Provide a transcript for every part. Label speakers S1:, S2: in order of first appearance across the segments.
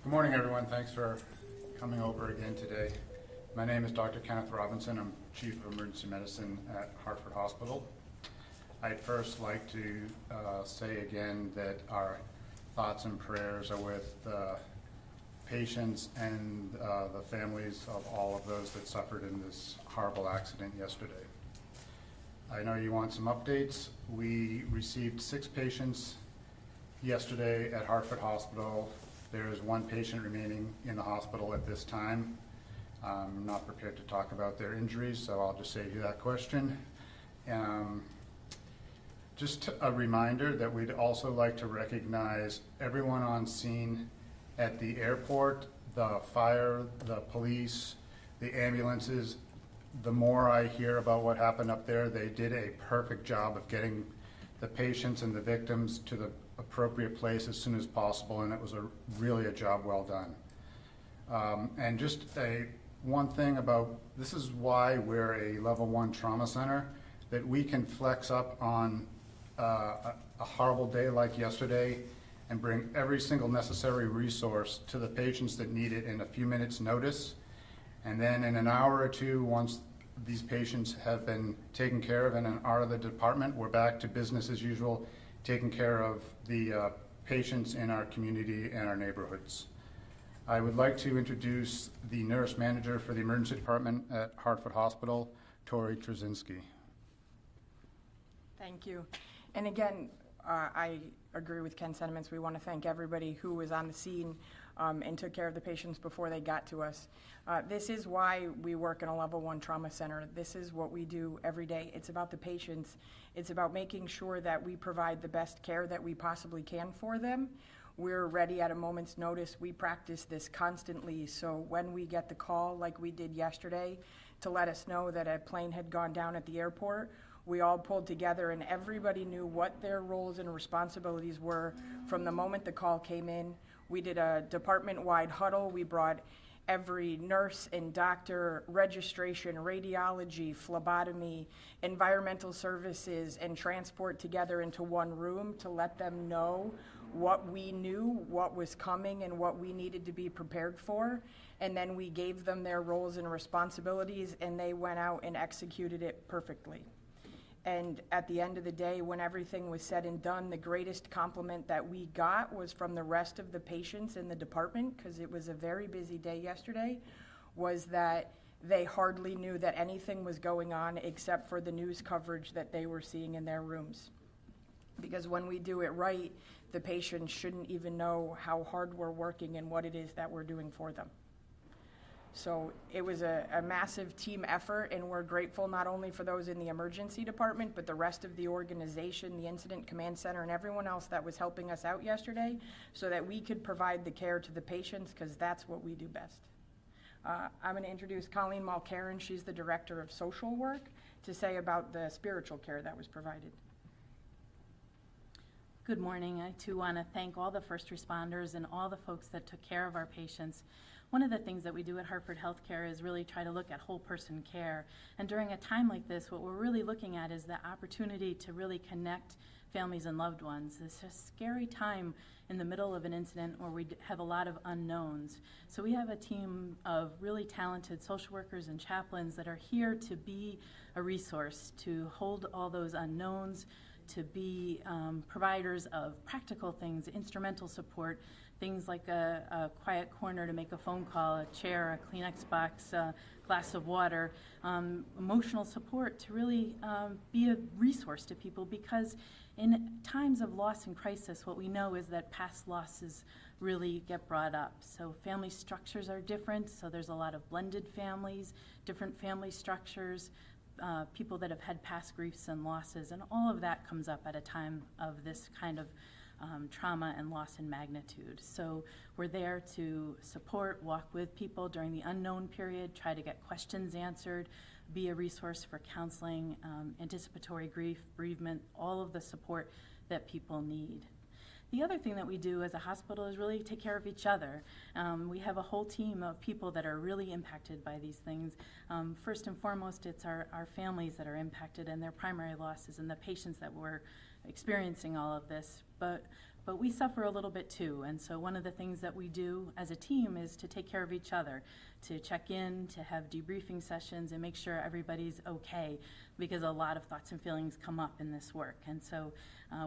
S1: Good morning, everyone. Thanks for coming over again today. My name is Dr. Kenneth Robinson. I'm Chief of Emergency Medicine at Hartford Hospital. I'd first like to say again that our thoughts and prayers are with the patients and the families of all of those that suffered in this horrible accident yesterday. I know you want some updates. We received 6 patients yesterday at Hartford Hospital. There is 1 patient remaining in the hospital at this time. I'm not prepared to talk about their injuries, so I'll just save you that question. Just a reminder that we'd also like to recognize everyone on scene at the airport, the fire, the police, the ambulances. The more I hear about what happened up there, they did a perfect job of getting the patients and the victims to the appropriate place as soon as possible, and it was really a job well done. And just one thing about, this is why we're a level 1 trauma center, that we can flex up on a horrible day like yesterday and bring every single necessary resource to the patients that need it in a few minutes notice. And then in an hour or two, once these patients have been taken care of and are out of the department, we're back to business as usual, taking care of the patients in our community and our neighborhoods. I would like to introduce the nurse manager for the emergency department at Hartford Hospital, Tori Trzynski.
S2: Thank you. And again, I agree with Ken's sentiments. We want to thank everybody who was on the scene and took care of the patients before they got to us. This is why we work in a level 1 trauma center. This is what we do every day. It's about the patients. It's about making sure that we provide the best care that we possibly can for them. We're ready at a moment's notice. We practice this constantly, so when we get the call like we did yesterday to let us know that a plane had gone down at the airport, we all pulled together and everybody knew what their roles and responsibilities were from the moment the call came in. We did a department-wide huddle. We brought every nurse and doctor, registration, radiology, phlebotomy, environmental services, and transport together into one room to let them know what we knew, what was coming, and what we needed to be prepared for. And then we gave them their roles and responsibilities, and they went out and executed it perfectly. And at the end of the day, when everything was said and done, the greatest compliment that we got was from the rest of the patients in the department, because it was a very busy day yesterday, was that they hardly knew that anything was going on except for the news coverage that they were seeing in their rooms. Because when we do it right, the patients shouldn't even know how hard we're working and what it is that we're doing for them. So it was a massive team effort, and we're grateful not only for those in the emergency department, but the rest of the organization, the incident command center, and everyone else that was helping us out yesterday so that we could provide the care to the patients, because that's what we do best. I'm going to introduce Colleen Mulcairn. She's the director of social work, to say about the spiritual care that was provided.
S3: Good morning. I too want to thank all the first responders and all the folks that took care of our patients. One of the things that we do at Hartford Healthcare is really try to look at whole person care. And during a time like this, what we're really looking at is the opportunity to really connect families and loved ones. It's a scary time in the middle of an incident where we have a lot of unknowns. So we have a team of really talented social workers and chaplains that are here to be a resource, to hold all those unknowns, to be providers of practical things, instrumental support, things like a quiet corner to make a phone call, a chair, a Kleenex box, a glass of water, emotional support to really be a resource to people, because in times of loss and crisis, what we know is that past losses really get brought up. So family structures are different, so there's a lot of blended families, different family structures, people that have had past griefs and losses, and all of that comes up at a time of this kind of trauma and loss in magnitude. So we're there to support, walk with people during the unknown period, try to get questions answered, be a resource for counseling, anticipatory grief, bereavement, all of the support that people need. The other thing that we do as a hospital is really take care of each other. We have a whole team of people that are really impacted by these things. First and foremost, it's our families that are impacted and their primary losses and the patients that were experiencing all of this. But but we suffer a little bit too. And so one of the things that we do as a team is to take care of each other, to check in, to have debriefing sessions and make sure everybody's okay, because a lot of thoughts and feelings come up in this work. And so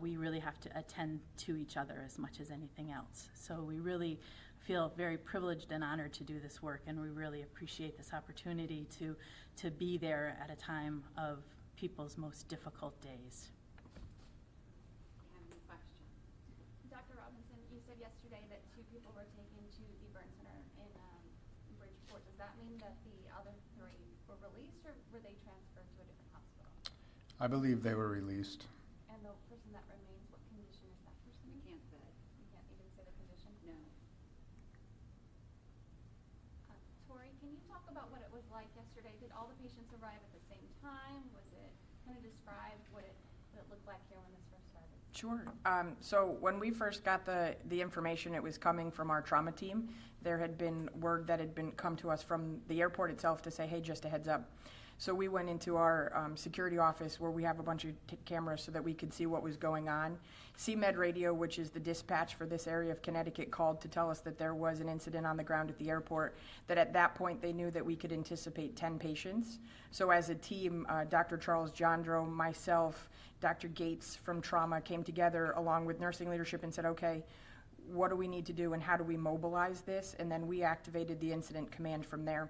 S3: we really have to attend to each other as much as anything else. So we really feel very privileged and honored to do this work, and we really appreciate this opportunity to be there at a time of people's most difficult days.
S4: Any questions?
S5: Dr. Robinson, you said yesterday that 2 people were taken to the burn center in Bridgeport. Does that mean that the other 3 were released, or were they transferred to a different hospital?
S1: I believe they were released.
S5: And the person that remains, what condition is that person
S4: We
S5: in?
S4: can't say.
S5: You can't even say the condition?
S4: No.
S5: Tori, can you talk about what it was like yesterday? Did all the patients arrive at the same time? Was it, kind of describe what it looked like here when this first started?
S2: Sure. So when we first got the information, it was coming from our trauma team. There had been word that had been come to us from the airport itself to say, hey, just a heads up. So we went into our security office where we have a bunch of cameras so that we could see what was going on. CMed Radio, which is the dispatch for this area of Connecticut, called to tell us that there was an incident on the ground at the airport, that at that point they knew that we could anticipate 10 patients. So as a team, Dr. Charles Jandro, myself, Dr. Gates from trauma came together along with nursing leadership and said, okay, what do we need to do and how do we mobilize this? And then we activated the incident command from there.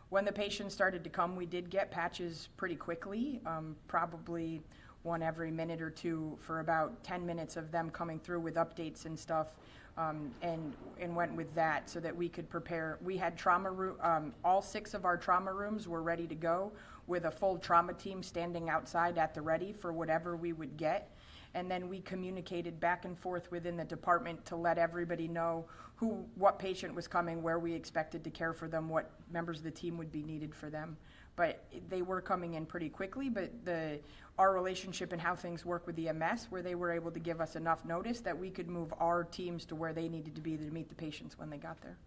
S2: When the patients started to come, we did get patches pretty quickly, probably one every minute or two for about 10 minutes of them coming through with updates and stuff, and went with that so that we could prepare. We had trauma room, all 6 of our trauma rooms were ready to go with a full trauma team standing outside at the ready for whatever we would get. And then we communicated back and forth within the department to let everybody know what patient was coming, where we expected to care for them, what members of the team would be needed for them. But they were coming in pretty quickly, but our relationship and how things work with EMS, where they were able to give us enough notice that we could move our teams to where they needed to be to meet the patients when they got there.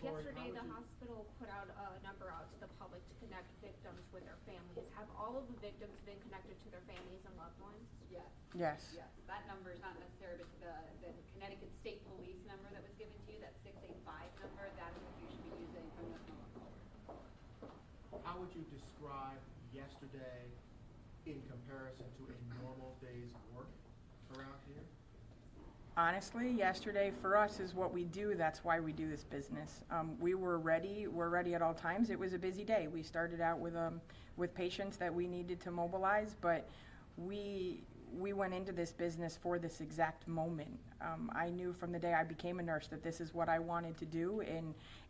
S6: Yesterday, the hospital put out a number out to the public to connect victims with their families. Have all of the victims been connected to their families and loved ones?
S4: Yes.
S2: Yes.
S4: Yes. That number is not necessarily the Connecticut State Police number that was given to you, that 685 number. That's what you should be using from this moment forward.
S7: How would you describe yesterday in comparison to a normal day's work around here?
S2: Honestly, yesterday for us is what we do. That's why we do this business. We were ready. We're ready at all times. It was a busy day. We started out with patients that we needed to mobilize, but we went into this business for this exact moment. I knew from the day I became a nurse that this is what I wanted to do,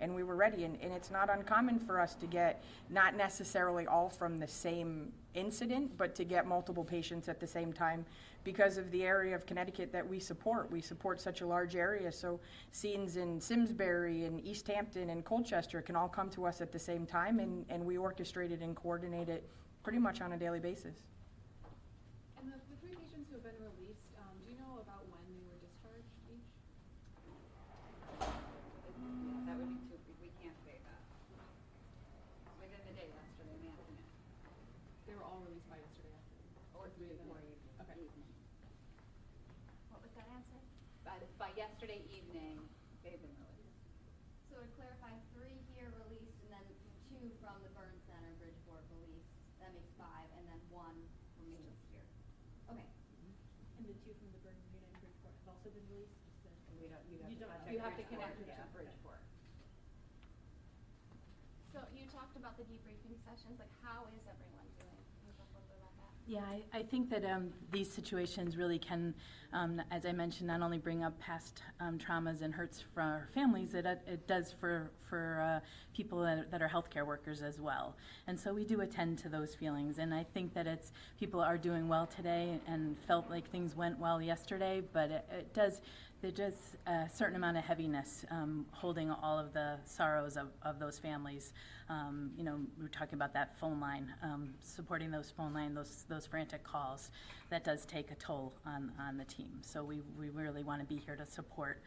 S2: and we were ready. And it's not uncommon for us to get, not necessarily all from the same incident, but to get multiple patients at the same time because of the area of Connecticut that we support. We support such a large area, so scenes in Simsbury and East Hampton and Colchester can all come to us at the same time, and we orchestrate it and coordinate it pretty much on a daily basis.
S8: And the 3 patients who have been released, do you know about when they were discharged each?
S4: That would be too, we can't say that. Within the day yesterday in the afternoon.
S8: They were all released by yesterday afternoon?
S4: Or 3
S8: of them?
S4: or evening.
S8: Okay.
S4: Evening.
S5: What was that answer?
S4: By yesterday evening, they've been released.
S9: So to clarify, 3 here released, and then 2 from the burn center, Bridgeport released. That makes 5, and then 1 remains here. Okay.
S10: And the 2 from the burn unit in Bridgeport have also been released?
S4: We don't,
S6: You have to connect it to Bridgeport.
S5: So you talked about the debriefing sessions. Like, how is everyone doing? Can you talk a little bit about that?
S3: Yeah, I think that these situations really can, as I mentioned, not only bring up past traumas and hurts for our families, it does for people that are healthcare workers as well. And so we do attend to those feelings. And I think that people are doing well today and felt like things went well yesterday, but there's just a certain amount of heaviness holding all of the sorrows of those families. We're talking about that phone line, supporting those phone line, those frantic calls. That does take a toll on the team. So we really want to be here to support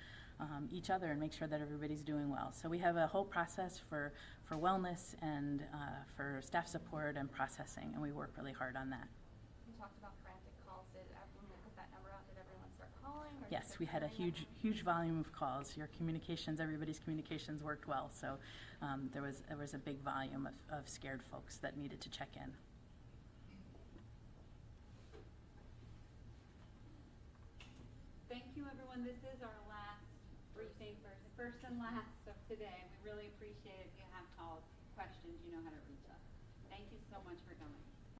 S3: each other and make sure that everybody's doing well. So we have a whole process for wellness and for staff support and processing, and we work really hard on that.
S5: You talked about frantic calls. When we put that number out, did everyone start calling, or
S3: Yes, we had a huge volume of calls. Your communications, everybody's communications worked well, so there was a big volume of scared folks that needed to check in.
S4: Thank you, everyone. This is our last briefing, first and last of today. We really appreciate it. If you have calls, questions, you know how to reach us. Thank you so much for coming.